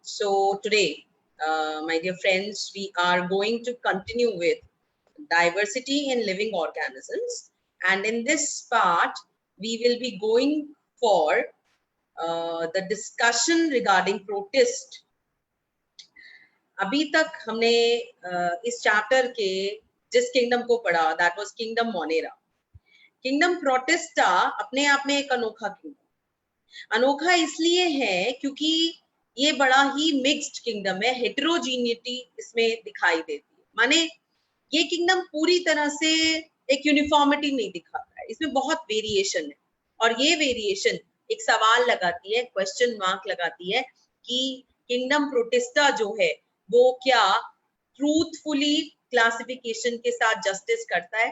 So today, my dear friends, we are going to continue with diversity in living organisms, and in this part, we will be going for the discussion regarding protist. अभी तक हमने इस chapter के जिस kingdom को पढ़ा, that was kingdom Monera. Kingdom protista अपने आप में एक अनोखा किंगडम. अनोखा इसलिए है क्योंकि ये बड़ा ही मिक्स्ड किंगडम है, हेटेरोजीनिटी इसमें दिखाई देती है. माने ये किंगडम पूरी तरह से एक यूनिफॉर्मिटी नहीं दिखाता है, इसमें बहुत वेरिएशन है. और ये वेरिएशन एक सवाल लगाती है, क्वेश्चन मार्क लगाती है कि किंगडम प्रोटिस्टा जो है वो क्या ट्रूथफुली क्लासिफिकेशन के साथ जस्टिस करता है.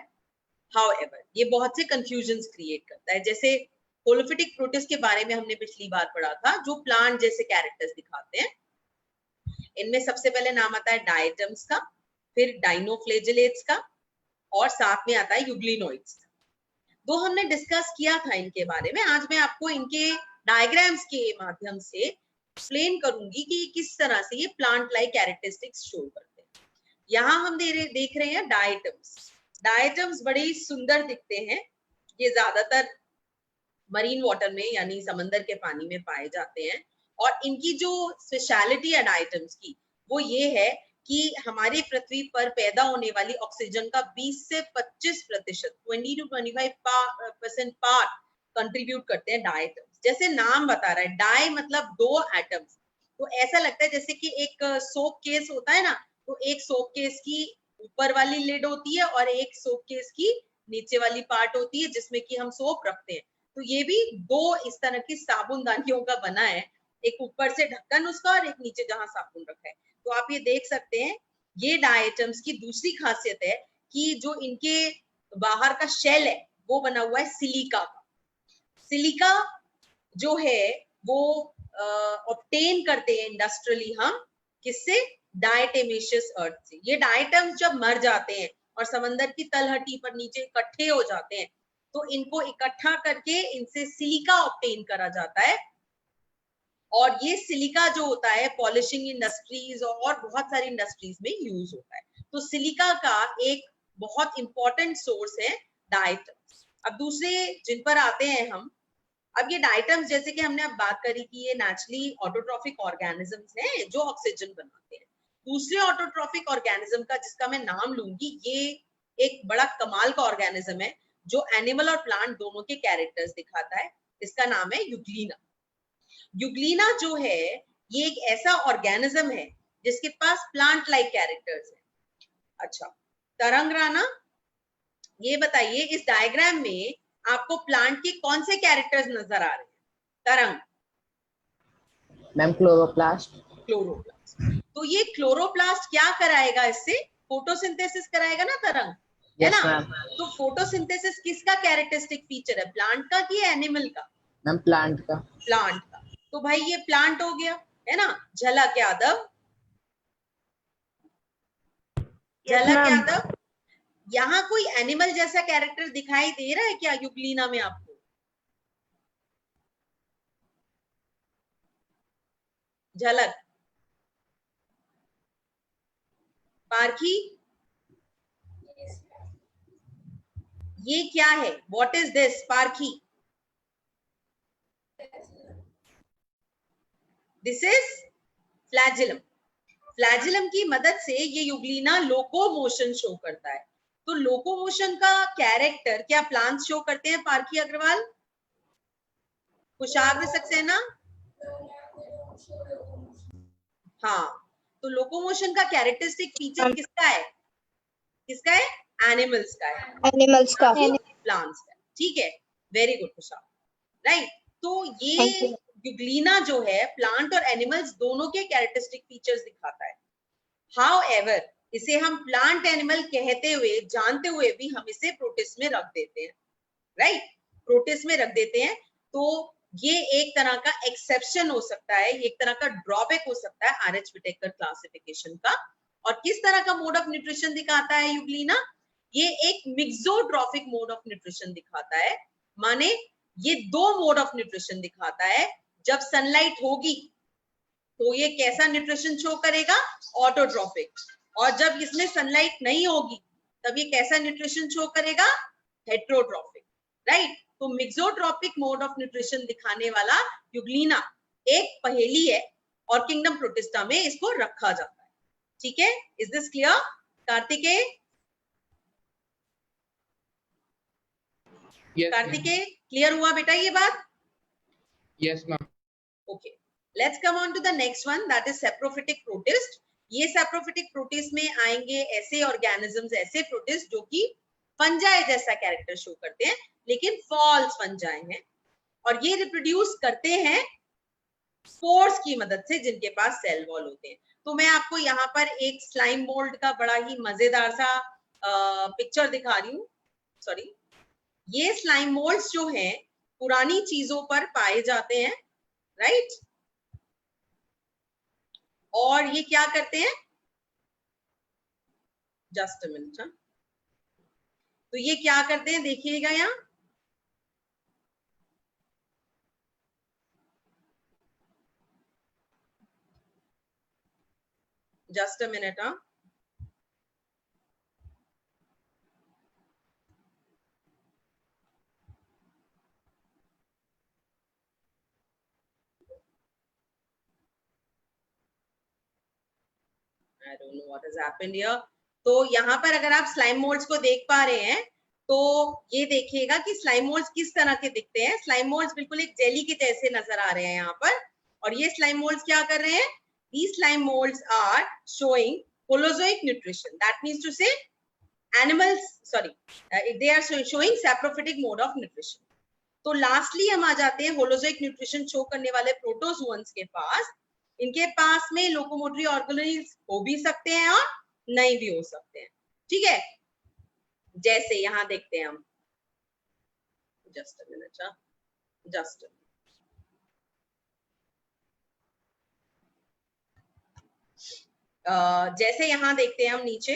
हाउएवर ये बहुत से कंफ्यूजन्स क्रिएट करता है. जैसे होलोफिटिक प्रोटिस्ट के बारे में हमने पिछली बार पढ़ा था, जो प्लांट जैसे कैरेक्टर्स दिखाते हैं. इनमें सबसे पहले नाम आता है डायटम्स का, फिर डाइनोफ्लेजेलेट्स का, और साथ में आता है यूग्लिनोइड्स का. तो हमने डिस्कस किया था इनके बारे में. आज मैं आपको इनके डायग्राम्स के माध्यम से एक्सप्लेन करूंगी कि किस तरह से ये प्लांट लाइक कैरेक्टरिस्टिक्स शो करते हैं. यहाँ हम देख रहे हैं डायटम्स. डायटम्स बड़े ही सुंदर दिखते हैं. ये ज्यादातर मरीन वाटर में यानी समंदर के पानी में पाए जाते हैं. और इनकी जो स्पेशलिटी है डायटम्स की, वो ये है कि हमारे पृथ्वी पर पैदा होने वाली ऑक्सीजन का 20 से 25%, 20 to 25% पार्ट कंट्रीब्यूट करते हैं डायटम्स. जैसे नाम बता रहा है, डाई मतलब दो एटम्स. तो ऐसा लगता है जैसे कि एक सोप केस होता है ना, तो एक सोप केस की ऊपर वाली लिड होती है और एक सोप केस की नीचे वाली पार्ट होती है जिसमें कि हम सोप रखते हैं. तो ये भी दो इस तरह की साबुनदानियों का बना है, एक ऊपर से ढक्कन उसका और एक नीचे जहां साबुन रखा है. तो आप ये देख सकते हैं. ये डायटम्स की दूसरी खासियत है कि जो इनके बाहर का शेल है वो बना हुआ है सिलिका का. सिलिका जो है वो ऑब्टेन करते हैं इंडस्ट्रियली हम, किससे? डायटेमेशियस अर्थ से. ये डायटम्स जब मर जाते हैं और समंदर की तलहटी पर नीचे इकट्ठे हो जाते हैं, तो इनको इकट्ठा करके इनसे सिलिका ऑब्टेन करा जाता है. और ये सिलिका जो होता है पॉलिशिंग इंडस्ट्रीज और बहुत सारी इंडस्ट्रीज में यूज होता है. तो सिलिका का एक बहुत इंपॉर्टेंट सोर्स है डायटम्स. अब दूसरे जिन पर आते हैं हम. अब ये डायटम्स जैसे कि हमने अब बात करी कि ये नेचुरली ऑटोट्रॉफिक ऑर्गेनिजम्स हैं जो ऑक्सीजन बनाते हैं. दूसरे ऑटोट्रॉफिक ऑर्गेनिज्म का जिसका मैं नाम लूंगी, ये एक बड़ा कमाल का ऑर्गेनिज्म है जो एनिमल और प्लांट दोनों के कैरेक्टर्स दिखाता है. इसका नाम है यूग्लिना. यूग्लिना जो है ये एक ऐसा ऑर्गेनिज्म है जिसके पास प्लांट लाइक कैरेक्टर्स है. अच्छा तरंग राणा, ये बताइए इस डायग्राम में आपको प्लांट के कौन से कैरेक्टर्स नजर आ रहे हैं? तरंग. Ma'am chloroplast. क्लोरोप्लास्ट. तो ये क्लोरोप्लास्ट क्या कराएगा? इससे फोटोसिंथेसिस कराएगा ना तरंग, है ना? तो फोटोसिंथेसिस किसका कैरेक्टरिस्टिक फीचर है, प्लांट का कि एनिमल का? मैम प्लांट का. प्लांट का. तो भाई ये प्लांट हो गया, है ना? झलक यादव. झलक यादव, यहाँ कोई एनिमल जैसा कैरेक्टर दिखाई दे रहा है क्या यूग्लिना में आपको? झलक. पारखी, ये क्या है? What is this? Parkhi, this is flagellum. Flagellum की मदद से ये यूग्लिना लोकोमोशन शो करता है. तो लोकोमोशन का कैरेक्टर क्या प्लांट्स शो करते हैं? पारखी अग्रवाल, कुशाग्र सक्सेना. हाँ, तो लोकोमोशन का कैरेक्टरिस्टिक फीचर किसका है? किसका है? एनिमल्स का है. एनिमल्स का, प्लांट्स का. ठीक है, वेरी गुड कुशाग्र. राइट. तो ये यूग्लिना जो है प्लांट और एनिमल्स दोनों के कैरेक्टरिस्टिक फीचर्स दिखाता है. हाउएवर इसे हम प्लांट एनिमल कहते हुए, जानते हुए भी हम इसे प्रोटिस्ट में रख देते हैं. राइट, प्रोटिस्ट में रख देते हैं. तो ये एक तरह का एक्सेप्शन हो सकता है, एक तरह का ड्रॉबैक हो सकता है आरएच विटेकर क्लासिफिकेशन का. और किस तरह का मोड ऑफ न्यूट्रिशन दिखाता है यूग्लिना? ये एक मिक्सोट्रॉफिक मोड ऑफ न्यूट्रिशन दिखाता है. माने ये दो मोड ऑफ न्यूट्रिशन दिखाता है. जब सनलाइट होगी तो ये कैसा न्यूट्रिशन शो करेगा? ऑटोट्रॉफिक। और जब इसमें सनलाइट नहीं होगी तब ये कैसा न्यूट्रिशन शो करेगा? Heterotrophic, right. तो मिक्सोट्रॉपिक मोड ऑफ न्यूट्रिशन दिखाने वाला यूग्लिना एक पहेली है और किंगडम प्रोटिस्टा में इसको रखा जाता है। ठीक है, is this clear Kartikeya? Kartikeya clear हुआ बेटा ये बात? Yes ma'am. Okay, let's come on to the next one, that is saprophytic protist. ये सैप्रोफिटिक प्रोटिस्ट में आएंगे ऐसे ऑर्गेनिजम्स, ऐसे प्रोटिस्ट जो कि फंजाई जैसा कैरेक्टर शो करते हैं लेकिन फॉल्स फंजाई हैं, और ये रिप्रोड्यूस करते हैं स्पोर्स की मदद से जिनके पास सेल वॉल होते हैं। तो मैं आपको यहाँ पर एक स्लाइम मोल्ड का बड़ा ही मजेदार सा पिक्चर दिखा रही हूँ। सॉरी, ये स्लाइम मोल्ड्स जो हैं पुरानी चीजों पर पाए जाते हैं, राइट। और ये क्या करते हैं? Just a minute. तो ये क्या करते हैं देखिएगा यहाँ, just a minute. I don't know what has happened here. तो यहाँ पर अगर आप स्लाइम मोल्ड्स को देख पा रहे हैं तो ये देखिएगा कि स्लाइम मोल्ड्स किस तरह के दिखते हैं। स्लाइम मोल्ड्स बिल्कुल एक जेली के जैसे नजर आ रहे हैं यहाँ पर, और ये स्लाइम मोल्ड्स क्या कर रहे हैं? These slime molds are showing holozoic nutrition. That means to say animals, sorry, they are showing saprophytic mode of nutrition. तो लास्टली हम आ जाते हैं होलोजोइक न्यूट्रिशन शो करने वाले प्रोटोजोअन्स के पास। इनके पास में लोकोमोटरी ऑर्गेनेल्स हो भी सकते हैं और नहीं भी हो सकते हैं। ठीक है, जैसे यहां देखते हैं हम, जस्ट अ मिनट, जस्ट जैसे यहां देखते हैं हम नीचे,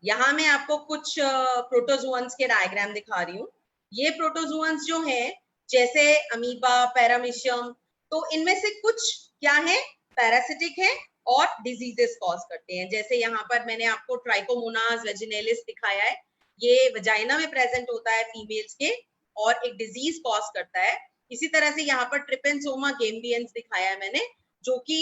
यहां मैं आपको कुछ प्रोटोजोअन्स के डायग्राम दिखा रही हूँ। ये प्रोटोजोअन्स जो है जैसे अमीबा, पैरामीशियम, तो इनमें से कुछ क्या है? पैरासिटिक है और डिजीजेस कॉज करते हैं। जैसे यहाँ पर मैंने आपको ट्राइकोमोनास वेजिनेलिस दिखाया है, ये वजाइना में प्रेजेंट होता है फीमेल्स के और एक डिजीज कॉज करता है। इसी तरह से यहाँ पर ट्रिपेंसोमा गेम्बियंस दिखाया है मैंने, जो कि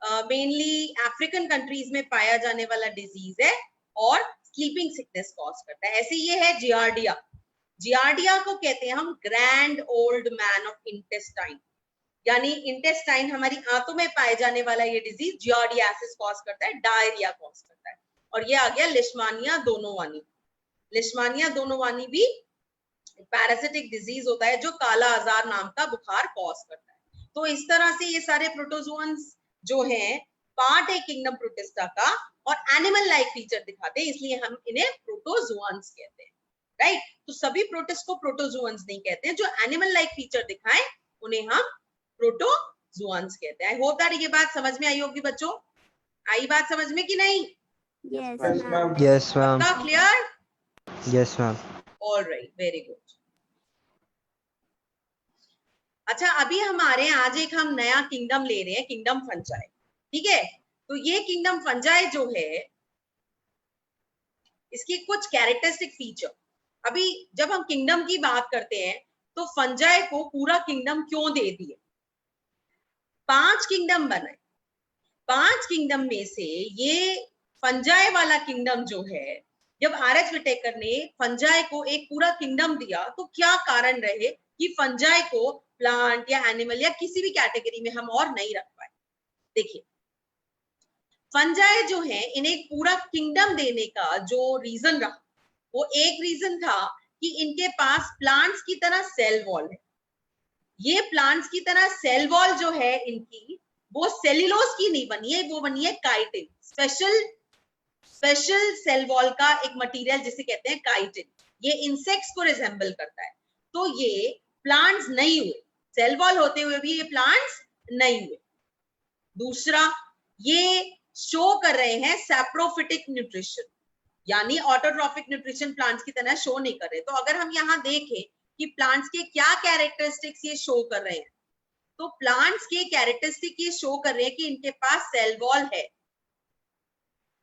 मेनली अफ्रीकन कंट्रीज में पाया जाने वाला डिजीज है और स्लीपिंग सिकनेस कॉज करता है। ऐसे ये है जियार्डिया। जियार्डिया को कहते हैं हम grand old man of intestine, यानी इंटेस्टाइन हमारी आंतों में पाए जाने वाला ये डिजीज जियार्डियासिस कॉज करता है, डायरिया कॉज करता है। और ये आ गया लिशमानिया दोनोवानी। लिशमानिया दोनोवानी भी पैरासिटिक डिजीज होता है जो काला आजार नाम का बुखार कॉज करता है। तो इस तरह से ये सारे प्रोटोजोअन्स जो हैं पार्ट है किंगडम प्रोटिस्टा का और एनिमल लाइक फीचर दिखाते हैं, इसलिए हम इन्हें प्रोटोजोअन्स कहते हैं, राइट। तो सभी प्रोटिस्ट को प्रोटोजोअन्स नहीं कहते हैं, जो एनिमल लाइक फीचर दिखाएं उन्हें हम प्रोटोजोअन्स कहते हैं। आई होप दैट ये बात समझ में आई होगी बच्चों। आई बात समझ में कि नहीं? Yes, ma'am. Yes, ma'am. Clear? Yes, ma'am. Alright, very good. अच्छा, अभी हमारे आज एक हम नया किंगडम ले रहे हैं, किंगडम फंजाई। ठीक है, तो ये किंगडम फंजाई जो है इसकी कुछ कैरेक्टरिस्टिक फीचर। अभी जब हम किंगडम की बात करते हैं तो फंजाई को पूरा किंगडम क्यों दे दिए? 5 किंगडम बनाए, 5 किंगडम में से ये फंजाई वाला किंगडम जो है, जब आर.एच. विटेकर ने फंजाई को एक पूरा किंगडम दिया तो क्या कारण रहे कि फंजाई को प्लांट या एनिमल या किसी भी कैटेगरी में हम और नहीं रख पाए? देखिए, फंजाई जो है इन्हें एक पूरा किंगडम देने का जो रीजन रहा, वो एक रीजन था कि इनके पास प्लांट्स की तरह सेल वॉल है। ये प्लांट्स की तरह सेल वॉल जो है इनकी, वो सेल्यूलोज की नहीं बनी है, वो बनी है काइटिन। स्पेशल सेल वॉल का एक मटेरियल जिसे कहते हैं काइटिन। ये इंसेक्ट्स को रिजेंबल करता है। तो ये प्लांट्स नहीं हुए, सेल वॉल होते हुए भी ये प्लांट्स नहीं हुए। दूसरा, ये शो कर रहे हैं सैप्रोफिटिक न्यूट्रिशन, यानी ऑटोट्रॉफिक न्यूट्रिशन प्लांट्स की तरह शो नहीं कर रहे। तो अगर हम यहाँ देखें कि प्लांट्स के क्या कैरेक्टरिस्टिक्स ये शो कर रहे हैं, तो प्लांट्स के कैरेक्टरिस्टिक ये शो कर रहे हैं कि इनके पास सेल वॉल है।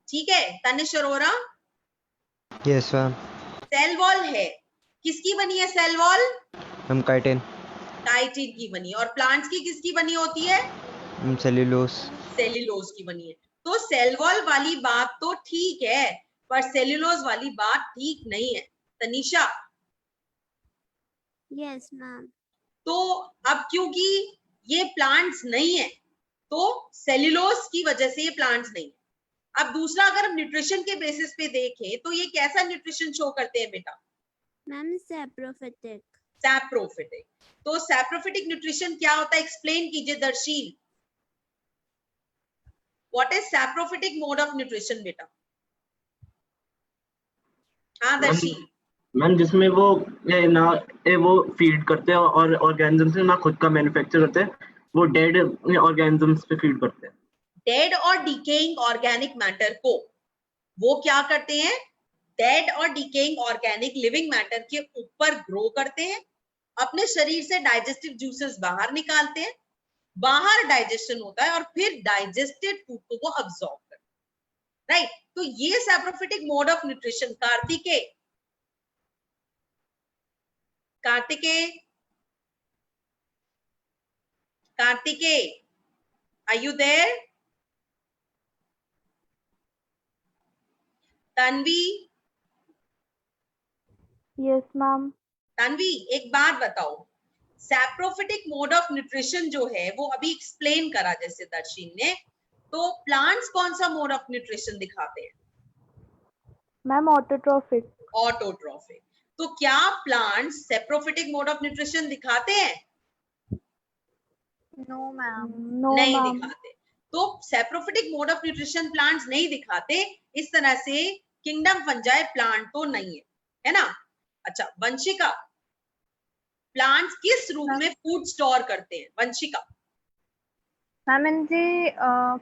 ठीक है Tanish Arora, yes ma'am. Cell wall है। किसकी बनी है cell wall? Ma'am chitin. Chitin की बनी है। और प्लांट्स की किसकी बनी होती है? सेल्यूलोज। सेल्यूलोज की बनी है। तो सेल वॉल वाली बात तो ठीक है, पर सेल्यूलोज वाली बात ठीक नहीं है। Tanisha, Yes, ma'am. तो अब क्योंकि ये प्लांट्स नहीं है तो सेल्यूलोज की वजह से ये प्लांट्स नहीं है। अब दूसरा, अगर हम न्यूट्रिशन के बेसिस पे देखें तो ये कैसा न्यूट्रिशन शो करते हैं बेटा? Ma'am, saprophytic. सैप्रोफिटिक। तो सैप्रोफिटिक न्यूट्रिशन क्या होता है? एक्सप्लेन कीजिए Darsheel. What is saprophytic mode of nutrition बेटा? हाँ दर्शील। मैम जिसमें वो वो फीड करते हैं और ऑर्गेनिज्म से ना खुद का मैन्युफैक्चर होते हैं, वो डेड ऑर्गेनिजम्स पे फीड करते हैं। डेड और डिकेइंग ऑर्गेनिक मैटर को वो क्या करते हैं? डेड और डिकेइंग ऑर्गेनिक लिविंग मैटर के ऊपर ग्रो करते हैं, अपने शरीर से डाइजेस्टिव जूसेस बाहर निकालते हैं, बाहर डाइजेशन होता है और फिर डाइजेस्टेड फूड को वो अब्सॉर्ब करते हैं। राइट, तो ये saprophytic mode of nutrition. Kartikey, are you there? Tanvi, yes ma'am. Tanvi एक बात बताओ, सैप्रोफिटिक मोड ऑफ न्यूट्रिशन जो है वो अभी एक्सप्लेन करा जैसे दर्शीन ने, तो प्लांट्स कौन सा मोड ऑफ न्यूट्रिशन दिखाते हैं? Ma'am autotrophic. ऑटोट्रॉफिक। तो क्या plants saprophytic mode of nutrition दिखाते हैं? No ma'am. नो नहीं मैम। दिखाते। तो saprophytic mode of nutrition plants नहीं दिखाते। इस तरह से किंगडम फंजाई प्लांट तो नहीं है ना? अच्छा वंशिका, प्लांट्स किस रूप में फूड स्टोर करते हैं? Vanshika. Ma'am in the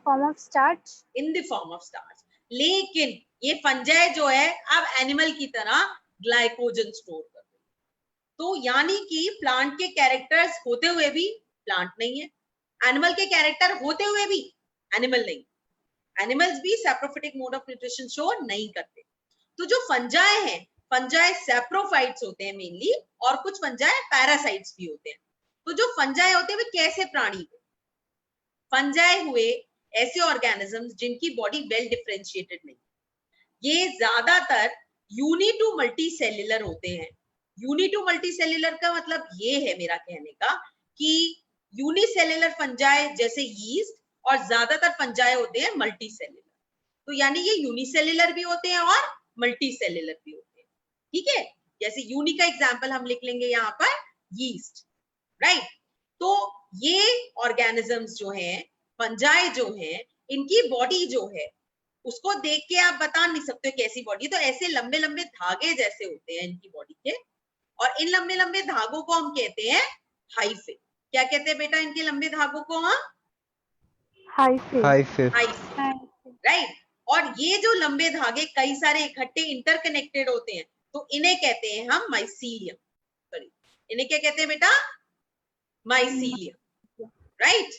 form of starch. In the form of starch. लेकिन ये फंजाई जो है अब एनिमल की तरह ग्लाइकोजन स्टोर करते हैं। तो यानी कि प्लांट के कैरेक्टर्स होते हुए भी प्लांट नहीं है, एनिमल के कैरेक्टर होते हुए भी एनिमल नहीं। एनिमल्स भी saprophytic mode of nutrition show नहीं करते। तो जो फंजाई हैं, फंजाई सैप्रोफाइट्स होते हैं मेनली, और कुछ फंजाई पैरासाइट्स भी होते हैं। तो जो फंजाई होते हैं वे कैसे प्राणी हुए? फंजाई हुए ऐसे ऑर्गेनिजम्स जिनकी बॉडी वेल डिफरेंशिएटेड नहीं। ये ज्यादातर यूनी टू मल्टी सेल्युलर होते हैं। यूनी टू मल्टी सेल्युलर का मतलब ये है मेरा कहने का कि यूनिसेल्युलर फंजाई जैसे यीस्ट, और ज्यादातर फंजाई होते हैं मल्टी सेल्युलर। तो यानी ये यूनिसेल्युलर भी होते हैं और मल्टी सेल्युलर भी होते हैं। ठीक है, जैसे यूनि का एग्जांपल हम लिख लेंगे यहाँ पर यीस्ट। राइट, तो ये ऑर्गेनिजम्स जो हैं, फंजाई जो हैं, इनकी बॉडी जो है उसको देख के आप बता नहीं सकते कैसी बॉडी। तो ऐसे लंबे लंबे धागे जैसे होते हैं इनकी बॉडी के, और इन लंबे लंबे धागों को हम कहते हैं हाइफे। क्या कहते हैं बेटा इनके लंबे धागों को? हम हाइफे। राइट। और ये जो लंबे धागे कई सारे इकट्ठे इंटरकनेक्टेड होते हैं, तो इन्हें कहते हैं हम माइसीलियम। सॉरी, इन्हें क्या कहते हैं बेटा? माइसीलियम। राइट,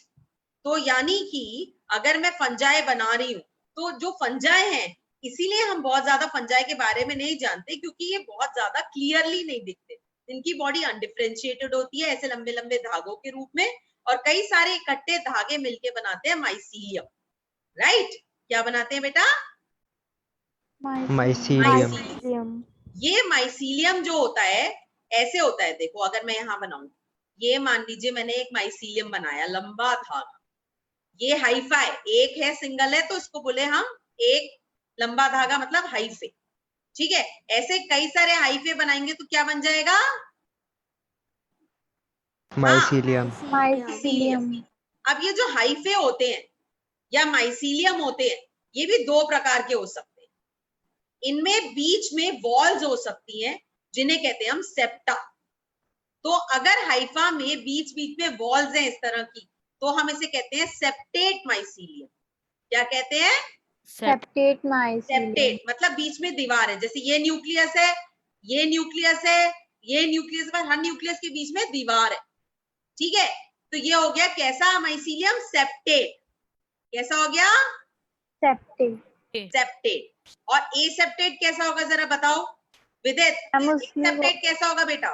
तो यानी कि अगर मैं फंजाई बना रही हूं, तो जो फंजाई हैं, इसीलिए हम बहुत ज्यादा फंजाई के बारे में नहीं जानते, क्योंकि ये बहुत ज्यादा क्लियरली नहीं दिखते। इनकी बॉडी अनडिफरेंशिएटेड होती है ऐसे लंबे लंबे धागों के रूप में, और कई सारे इकट्ठे धागे मिलके बनाते हैं माइसीलियम। राइट, क्या बनाते हैं बेटा? माइसीलियम। ये माइसीलियम जो होता है ऐसे होता है, देखो अगर मैं यहाँ बनाऊं, ये मान लीजिए मैंने एक माइसीलियम बनाया, लंबा धागा। ये हाइफा है, एक है सिंगल है, तो इसको बोले हम एक लंबा धागा, मतलब हाइफे। ठीक है, ऐसे कई सारे हाइफे बनाएंगे तो क्या बन जाएगा? माइसीलियम। अब ये जो हाइफे होते हैं या माइसीलियम होते हैं, ये भी दो प्रकार के हो सकते हैं। इनमें बीच में वॉल्स हो सकती हैं जिन्हें कहते हैं हम सेप्टा। तो अगर हाइफा में बीच बीच में वॉल्स हैं इस तरह की, तो हम इसे कहते हैं सेप्टेट माइसीलियम। क्या कहते हैं? Septate mycelium. सेप्टेट मतलब बीच में दीवार है, जैसे ये न्यूक्लियस है, ये न्यूक्लियस है, ये न्यूक्लियस पर, हर न्यूक्लियस के बीच में दीवार है। ठीक है, तो ये हो गया कैसा माइसीलियम? सेप्टेट। कैसा हो गया? सेप्टेट। सेप्टेट। और एसेप्टेट कैसा होगा जरा बताओ विदित? एसेप्टेट कैसा होगा बेटा?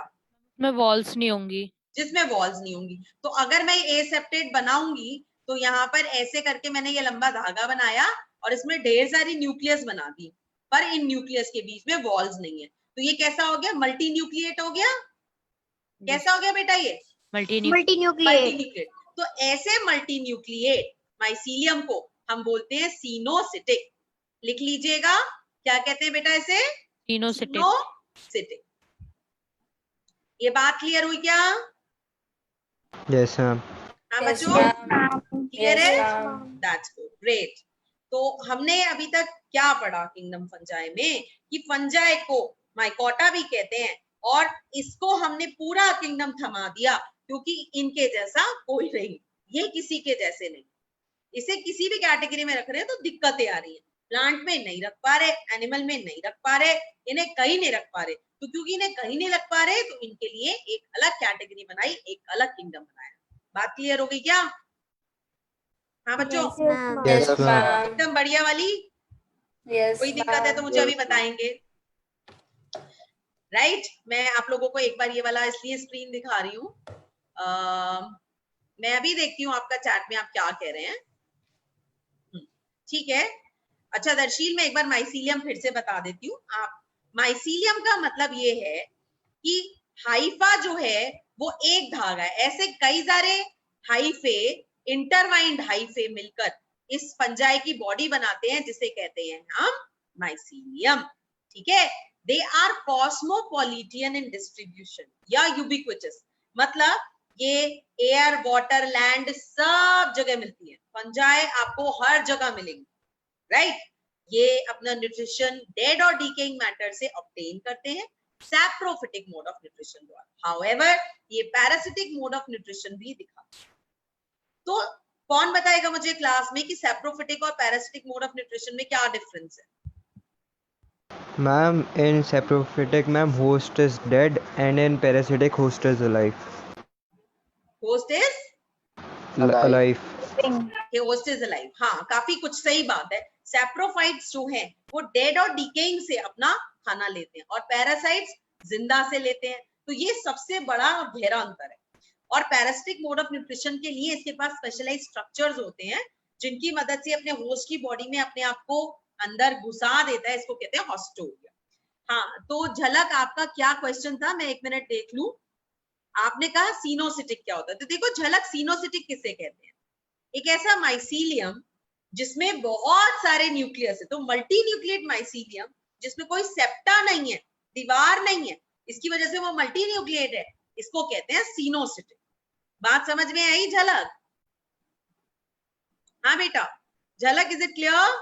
में वॉल्स नहीं होंगी, जिसमें वॉल्स नहीं होंगी। तो अगर मैं एसेप्टेट बनाऊंगी तो यहाँ पर ऐसे करके मैंने ये लंबा धागा बनाया और इसमें ढेर सारी न्यूक्लियस बना दी, पर इन न्यूक्लियस के बीच में वॉल्स नहीं है। तो ये कैसा हो गया? मल्टी न्यूक्लिएट हो गया। कैसा हो गया बेटा? ये मल्टी न्यूक्लिएट। तो ऐसे मल्टी न्यूक्लिएट माइसीलियम को हम बोलते हैं सिनोसिटिक। लिख लीजिएगा, क्या कहते हैं बेटा इसे? सिनोसिटिक। ये बात क्लियर हुई क्या? Yes ma'am. हाँ बच्चों, क्लियर है? That's good, great. तो हमने अभी तक क्या पढ़ा किंगडम फंजाई में? कि फंजाई को माइकोटा भी कहते हैं और इसको हमने पूरा किंगडम थमा दिया क्योंकि इनके जैसा कोई नहीं, ये किसी के जैसे नहीं। इसे किसी भी कैटेगरी में रख रहे हैं तो दिक्कतें आ रही हैं। प्लांट में नहीं रख पा रहे, एनिमल में नहीं रख पा रहे, इन्हें कहीं नहीं रख पा रहे। तो क्योंकि इन्हें कहीं नहीं रख पा रहे तो इनके लिए एक अलग कैटेगरी बनाई, एक अलग किंगडम बनाया। बात क्लियर हो गई क्या? हाँ बच्चों, यस मैम। एकदम बढ़िया वाली। कोई दिक्कत है तो मुझे अभी बताएंगे। राइट, मैं आप लोगों को एक बार ये वाला इसलिए स्क्रीन दिखा रही हूँ, मैं अभी देखती हूँ आपका चैट में आप क्या कह रहे हैं। ठीक है, अच्छा दर्शील, मैं एक बार माइसीलियम फिर से बता देती हूँ। आप माइसीलियम का मतलब ये है कि हाइफा जो है वो एक धागा है। ऐसे कई सारे हाइफे, इंटरवाइंड हाइफे मिलकर इस फंजाई की बॉडी बनाते हैं जिसे कहते हैं हम माइसीलियम। ठीक है, दे आर कॉस्मोपॉलिटियन इन डिस्ट्रीब्यूशन या यूबिक्विटस, मतलब ये एयर, वाटर, लैंड सब जगह मिलती है। फंजाई आपको हर जगह मिलेंगी। राइट, ये अपना न्यूट्रिशन डेड और डीकेइंग मैटर से ऑब्टेन करते हैं सैप्रोफिटिक मोड ऑफ न्यूट्रिशन द्वारा। हाउएवर ये पैरासिटिक मोड ऑफ न्यूट्रिशन भी दिखाते हैं। तो कौन बताएगा मुझे क्लास में कि सैप्रोफिटिक और पैरासिटिक मोड ऑफ न्यूट्रिशन में क्या डिफरेंस है? Ma'am, in saprophytic, ma'am, host is dead, and in parasitic, host is alive. Host is Alive. Host is alive. हाँ, काफी कुछ सही बात है। सैप्रोफाइट्स जो हैं वो डेड और डिकेइंग से अपना खाना लेते हैं और पैरासाइट्स जिंदा से लेते हैं। तो ये सबसे बड़ा गहरा अंतर है। और पैरासिटिक मोड ऑफ न्यूट्रिशन के लिए इसके पास स्पेशलाइज्ड स्ट्रक्चर्स होते हैं जिनकी मदद से अपने होस्ट की बॉडी में अपने आप को अंदर घुसा देता है। इसको कहते हैं हॉस्टोरिया। हाँ, तो झलक आपका क्या क्वेश्चन था? मैं एक मिनट देख लूं। आपने कहा सिनोसिटिक क्या होता है, तो देखो झलक, सिनोसिटिक किसे कहते हैं? एक ऐसा माइसीलियम जिसमें बहुत सारे न्यूक्लियस है। तो मल्टी न्यूक्लिएट माइसीलियम जिसमें कोई सेप्टा नहीं है, दीवार नहीं है, इसकी वजह से वो मल्टी न्यूक्लिएट है, इसको कहते हैं सिनोसिटिक। बात समझ में आई झलक? हाँ बेटा, झलक, इज इट क्लियर?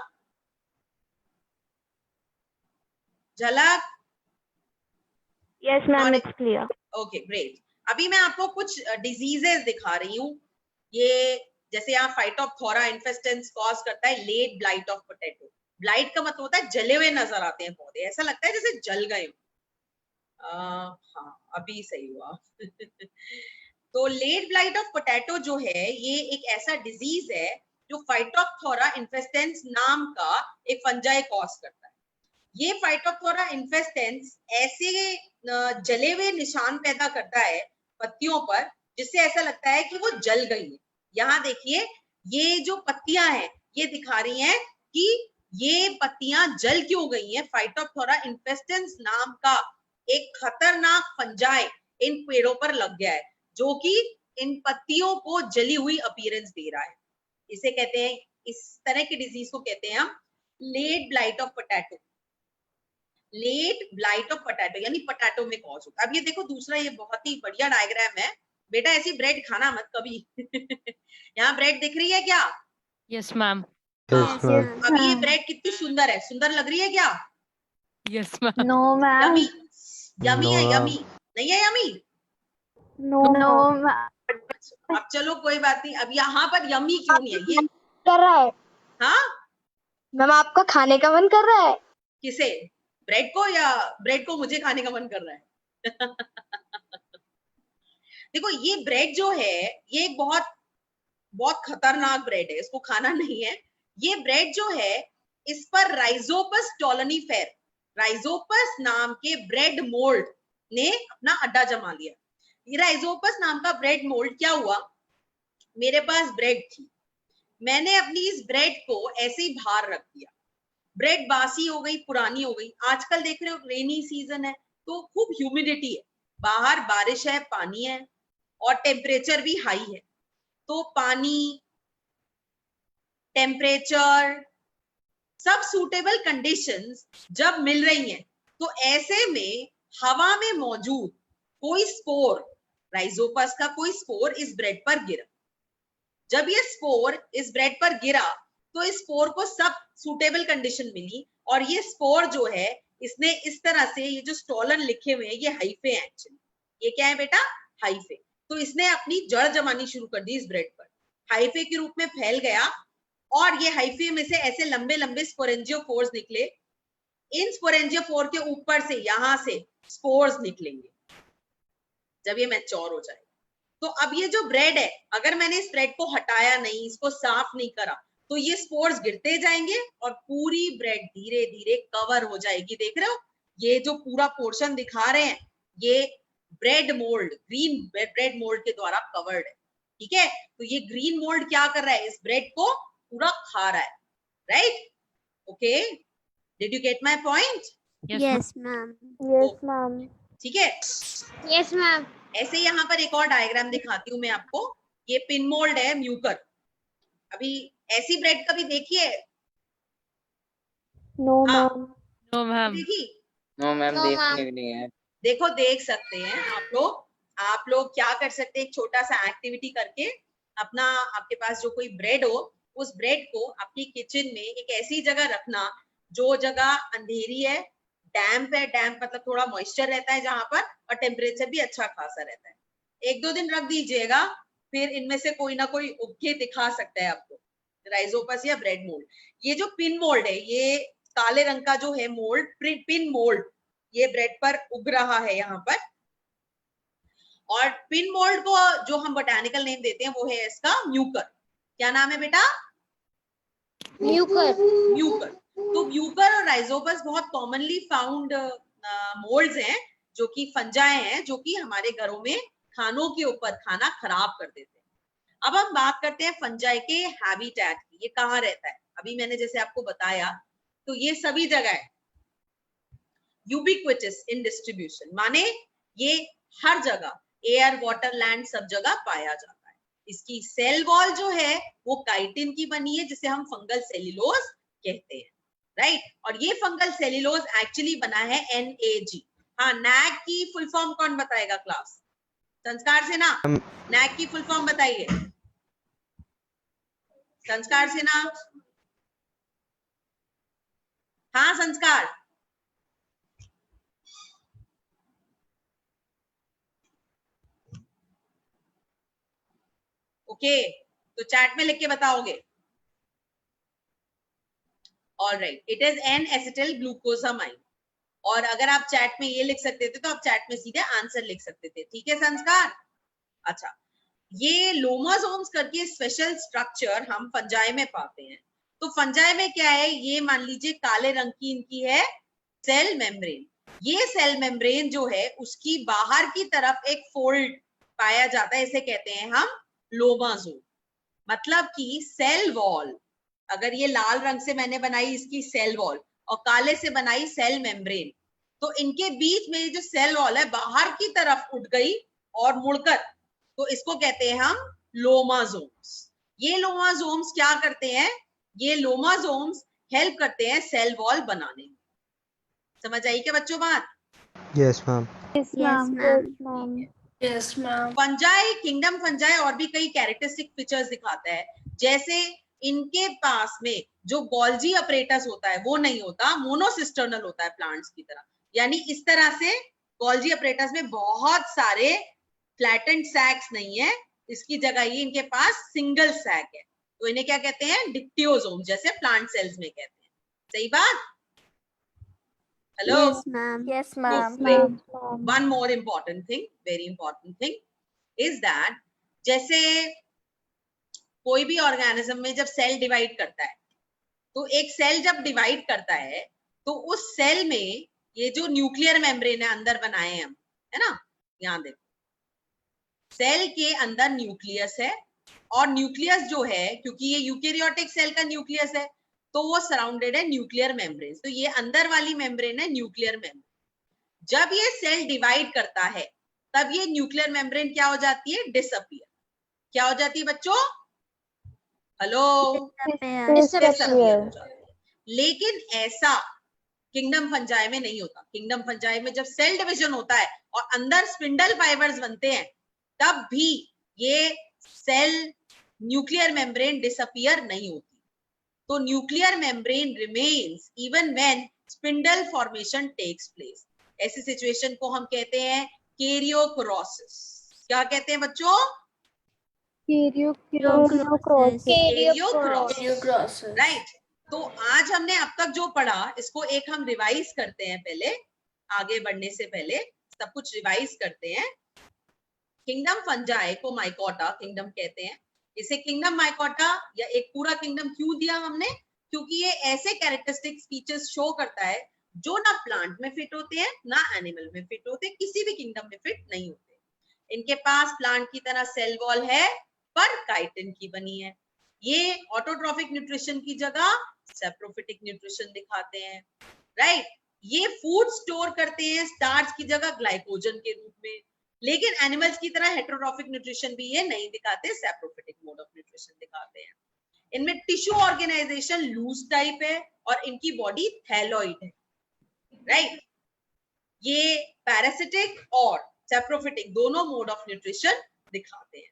झलक? Yes, ma'am, it's clear. Okay, great. अभी मैं आपको कुछ डिजीजेस दिखा रही हूँ। ये जैसे यहाँ फाइटोप्थोरा इन्फेस्टेंस कॉज करता है late blight of potato. Blight का मतलब होता है जले हुए नजर आते हैं पौधे, ऐसा लगता है जैसे जल गए हो। हाँ, अभी सही हुआ। तो लेट ब्लाइट ऑफ पोटैटो जो है ये एक ऐसा डिजीज है जो फाइटोप्थोरा इन्फेस्टेंस नाम का एक फंजाई कॉज करता है। ये फाइटोप्थोरा इन्फेस्टेंस ऐसे जले हुए निशान पैदा करता है पत्तियों पर जिससे ऐसा लगता है कि वो जल गई है। यहाँ देखिए, ये जो पत्तियां हैं ये दिखा रही हैं कि ये पत्तियां जल क्यों गई हैं। फाइटोप्थोरा इन्फेस्टेंस नाम का एक खतरनाक फंजाई इन पेड़ों पर लग गया है जो कि इन पत्तियों को जली हुई अपीयरेंस दे रहा है। इसे कहते हैं, इस तरह की डिजीज को कहते हैं हम late blight of potato. Late blight of potato यानी पोटैटो में कॉज होता है। अब ये देखो दूसरा, ये बहुत ही बढ़िया डायग्राम है। बेटा ऐसी ब्रेड खाना मत कभी। यहाँ ब्रेड दिख रही है क्या? Yes ma'am. Yes, ma'am. अब ये ब्रेड कितनी सुंदर है, सुंदर लग रही है क्या? Yes ma'am. No, ma'am. Yummy, yummy है, No, यमी नहीं है? यमी? No, ma'am. अब चलो कोई बात नहीं। अब यहाँ पर यमी क्यों नहीं है? ये कर रहा है हाँ, मैम, आपका खाने का मन कर रहा है? किसे? ब्रेड को, या ब्रेड को मुझे खाने का मन कर रहा है? देखो ये ब्रेड जो है ये एक बहुत बहुत खतरनाक ब्रेड है, इसको खाना नहीं है। ये ब्रेड जो है इस पर राइजोपस टोलनीफेर, राइजोपस नाम के ब्रेड मोल्ड ने अपना अड्डा जमा लिया। ये राइजोपस नाम का ब्रेड मोल्ड क्या हुआ, मेरे पास ब्रेड थी, मैंने अपनी इस ब्रेड को ऐसे ही बाहर रख दिया, ब्रेड बासी हो गई, पुरानी हो गई। आजकल देख रहे हो रेनी सीजन है तो खूब ह्यूमिडिटी है, बाहर बारिश है, पानी है और टेम्परेचर भी हाई है। तो पानी, टेम्परेचर, सब सूटेबल कंडीशंस जब मिल रही हैं तो ऐसे में हवा में मौजूद कोई स्पोर, राइजोपस का कोई स्पोर इस ब्रेड पर गिरा। जब ये स्पोर इस ब्रेड पर गिरा तो इस स्पोर को सब सूटेबल कंडीशन मिली और ये स्पोर जो है इसने इस तरह से, ये जो स्टोलन लिखे हुए हैं ये हाइफे हैं एक्चुअली, ये क्या है बेटा, हाइफे। तो इसने अपनी जड़ जमानी शुरू कर दी इस ब्रेड पर, हाइफे के रूप में फैल गया और ये हाइफे में से ऐसे लंबे लंबे स्पोरेंजियोफोर्स निकले। इन स्पोरेंजियोफोर के ऊपर से यहां से स्पोर्स निकलेंगे जब ये मैच्योर हो जाए। तो अब ये जो ब्रेड है, अगर मैंने इस ब्रेड को हटाया नहीं, इसको साफ नहीं करा, तो ये स्पोर्स गिरते जाएंगे और पूरी ब्रेड धीरे धीरे कवर हो जाएगी। देख रहे हो ये जो पूरा पोर्शन दिखा रहे हैं ये bread mould, green bread mould के द्वारा कवर्ड है। ठीक है, तो ये ग्रीन मोल्ड क्या कर रहा है, इस ब्रेड को पूरा खा रहा है, right? Okay, did you get my point? Yes, ma'am. Yes, ma'am. ठीक है, Yes, ma'am. ऐसे यहाँ पर एक और डायग्राम दिखाती हूँ मैं आपको। ये पिन मोल्ड है, म्यूकर। अभी ऐसी ब्रेड कभी देखी है? No, हाँ। ma'am. No, ma'am. देखी? नो मैम, No, देखने ma'am. भी नहीं है। देखो देख सकते हैं आप लोग। आप लोग क्या कर सकते हैं, एक छोटा सा एक्टिविटी करके अपना, आपके पास जो कोई ब्रेड हो उस ब्रेड को अपनी किचन में एक ऐसी जगह रखना जो जगह अंधेरी है, डैम्प है, डैम्प मतलब थोड़ा मॉइस्चर रहता है जहां पर, और टेम्परेचर भी अच्छा खासा रहता है। 1-2 दिन रख दीजिएगा, फिर इनमें से कोई ना कोई उग के दिखा सकता है आपको, राइजोपस या ब्रेड मोल्ड। ये जो पिन मोल्ड है, ये काले रंग का जो है मोल्ड, पिन मोल्ड, ये ब्रेड पर उग रहा है यहाँ पर। और पिन मोल्ड को जो हम बोटैनिकल नेम देते हैं वो है इसका म्यूकर। क्या नाम है बेटा? Mucor. म्यूकर। तो म्यूकर और राइजोपस बहुत कॉमनली फाउंड मोल्ड्स हैं जो कि फंजाई हैं, जो कि हमारे घरों में खानों के ऊपर खाना खराब कर देते हैं। अब हम बात करते हैं फंजाई के हैबिटेट की। ये कहाँ रहता है? अभी मैंने जैसे आपको बताया, तो ये सभी जगह है, यूबिक्विटस इन डिस्ट्रीब्यूशन, माने ये हर जगह, एयर, वाटर, लैंड, सब जगह पाया जाता है। इसकी सेल वॉल जो है वो काइटिन की बनी है, जिसे हम फंगल सेल्यूलोज कहते हैं, राइट? और ये फंगल सेल्यूलोज एक्चुअली बना है NAG। हाँ, नैग की फुल फॉर्म कौन बताएगा क्लास? संस्कार से ना, नैग की फुल फॉर्म बताइए। संस्कार से ना, हाँ संस्कार। ओके, तो चैट में लिख के बताओगे। Alright, it is an acetyl glucosamine. और अगर आप चैट में ये लिख सकते थे तो आप चैट में सीधे आंसर लिख सकते थे। ठीक है संस्कार? अच्छा, ये लोमासोम्स करके स्पेशल स्ट्रक्चर हम फंजाई में पाते हैं। तो फंजाई में क्या है, ये मान लीजिए काले रंग की इनकी है सेल मेम्ब्रेन। ये सेल मेम्ब्रेन जो है उसकी बाहर की तरफ एक फोल्ड पाया जाता है, इसे कहते हैं हम लोमासोम। मतलब कि सेल वॉल, अगर ये लाल रंग से मैंने बनाई इसकी सेल वॉल और काले से बनाई सेल मेम्ब्रेन, तो इनके बीच में ये जो सेल वॉल है बाहर की तरफ उठ गई और मुड़कर, तो इसको कहते हैं हम लोमासोम्स। ये लोमासोम्स क्या करते हैं, ये लोमासोम्स हेल्प करते हैं सेल वॉल बनाने में। समझ आई क्या बच्चों बात? Yes ma'am. Yes, Yes, ma'am. ma'am. Yes, ma'am. Fungi, kingdom fungi और भी कई कैरेक्टरिस्टिक फीचर्स दिखाता है, जैसे इनके पास में जो गोल्जी अपरेटस होता है वो नहीं होता, मोनोसिस्टर्नल होता है प्लांट्स की तरह। यानी इस तरह से गोल्जी अपरेटस में बहुत सारे फ्लैटेंड सैक्स नहीं है, इसकी जगह ये इनके पास सिंगल सैक है। तो इन्हें क्या कहते हैं, डिक्टियोसोम, जैसे प्लांट सेल्स में कहते हैं। सही बात? Hello? Yes, ma'am. Yes, ma'am. ma'am. One more important thing, very important thing. Is that जैसे कोई भी ऑर्गेनिज्म में जब सेल डिवाइड करता है, तो एक सेल जब डिवाइड करता है तो उस सेल में ये जो न्यूक्लियर मेम्ब्रेन है अंदर बनाए हैं हम, है ना, यहाँ देखो सेल के अंदर न्यूक्लियस है, और न्यूक्लियस जो है, क्योंकि ये यूकेरियोटिक सेल का न्यूक्लियस है, तो वो सराउंडेड है न्यूक्लियर मेम्ब्रेन। तो ये अंदर वाली मेम्ब्रेन है न्यूक्लियर मेम्ब्रेन। जब ये सेल डिवाइड करता है तब ये न्यूक्लियर मेम्ब्रेन क्या हो जाती है, डिसअपियर। क्या हो जाती है बच्चों, हेलो, Disappear. लेकिन ऐसा किंगडम फंजाई में नहीं होता। किंगडम फंजाई में जब सेल डिवीजन होता है और अंदर स्पिंडल फाइबर्स बनते हैं, तब भी ये सेल न्यूक्लियर मेम्ब्रेन डिसअपियर नहीं होती। तो nuclear membrane remains even when spindle formation takes place. ऐसी सिचुएशन को हम कहते हैं कैरियोक्रोसिस। क्या कहते हैं बच्चों, Carriocross. राइट। तो आज हमने अब तक जो पढ़ा, इसको एक हम रिवाइज करते हैं। पहले आगे बढ़ने से पहले सब कुछ रिवाइज करते हैं। किंगडम फंजाई को माइकोटा किंगडम कहते हैं। इसे किंगडम माइकोटा या एक पूरा किंगडम क्यों दिया हमने, क्योंकि ये ऐसे कैरेक्टरिस्टिक फीचर्स शो करता है जो ना प्लांट में फिट होते हैं ना एनिमल में फिट होते, किसी भी किंगडम में फिट नहीं होते। इनके पास प्लांट की तरह सेल वॉल है पर काइटिन की बनी है। ये ऑटोट्रॉफिक न्यूट्रिशन की जगह सैप्रोफिटिक न्यूट्रिशन दिखाते हैं, राइट। ये फूड स्टोर करते हैं स्टार्च की जगह ग्लाइकोजन के रूप में, लेकिन एनिमल्स की तरह हेटेरोट्रॉफिक न्यूट्रिशन भी ये नहीं दिखाते, सैप्रोफिटिक मोड ऑफ न्यूट्रिशन दिखाते हैं। इनमें टिश्यू ऑर्गेनाइजेशन लूज टाइप है और इनकी बॉडी थैलॉइड है, राइट। ये पैरासिटिक और सैप्रोफिटिक दोनों मोड ऑफ न्यूट्रिशन दिखाते हैं।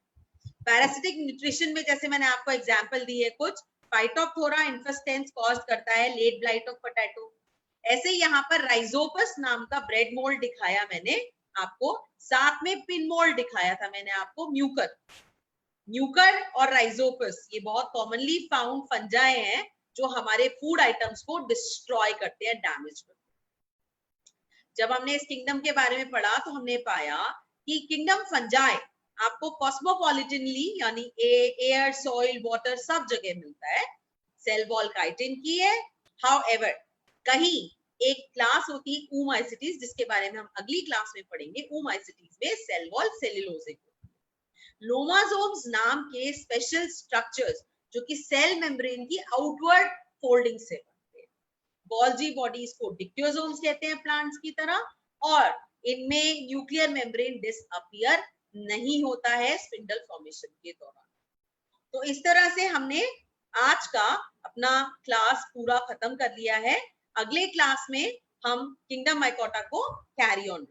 पैरासिटिक न्यूट्रिशन में जैसे मैंने आपको एग्जांपल दी है कुछ, फाइटोप्थोरा इन्फेस्टेंस कॉज करता है लेट ब्लाइट ऑफ पोटैटो। ऐसे यहाँ पर राइजोपस नाम का ब्रेड मोल्ड दिखाया मैंने आपको, साथ में पिन मोल्ड दिखाया था मैंने आपको, म्यूकर। म्यूकर और राइजोपस ये बहुत कॉमनली फाउंड फंजाई हैं जो हमारे फूड आइटम्स को डिस्ट्रॉय करते हैं, डैमेज करते हैं। जब हमने इस किंगडम के बारे में पढ़ा तो हमने पाया कि किंगडम फंजाई आपको कॉस्मोपॉलिटनली यानी एयर, सॉइल, वाटर सब जगह मिलता है। सेल वॉल काइटिन की है। हाउएवर कहीं एक क्लास होती है ऊमाइसिटीज, जिसके बारे में हम अगली क्लास में पढ़ेंगे। ऊमाइसिटीज में सेल वॉल सेल्यूलोजिक। लोमासोम्स नाम के स्पेशल स्ट्रक्चर्स जो कि सेल मेम्ब्रेन की आउटवर्ड फोल्डिंग से बनते हैं। गोल्जी बॉडीज को डिक्टियोसोम्स कहते हैं प्लांट्स की तरह, और इनमें न्यूक्लियर मेम्ब्रेन डिसअपियर नहीं होता है स्पिंडल फॉर्मेशन के दौरान। तो इस तरह से हमने आज का अपना क्लास पूरा खत्म कर लिया है। अगले क्लास में हम किंगडम माइकोटा को कैरी ऑन